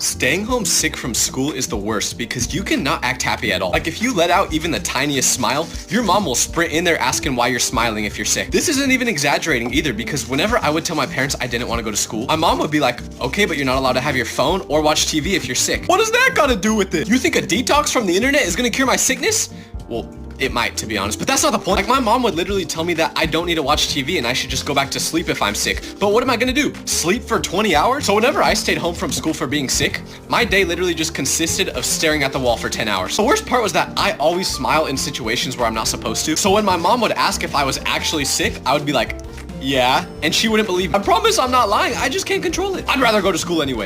Staying home sick from school is the worst because you cannot act happy at all. Like if you let out even the tiniest smile, your mom will sprint in there asking why you're smiling if you're sick. This isn't even exaggerating either because whenever I would tell my parents I didn't want to go to school, my mom would be like, okay, but you're not allowed to have your phone or watch TV if you're sick. What does that got to do with it? You think a detox from the internet is going to cure my sickness? Well, it might, to be honest, but that's not the point. Like my mom would literally tell me that I don't need to watch TV and I should just go back to sleep if I'm sick. But what am I gonna do? Sleep for 20 hours? So whenever I stayed home from school for being sick, my day literally just consisted of staring at the wall for 10 hours. The worst part was that I always smile in situations where I'm not supposed to. So when my mom would ask if I was actually sick, I would be like, yeah, and she wouldn't believe. I promise I'm not lying. I just can't control it. I'd rather go to school anyway.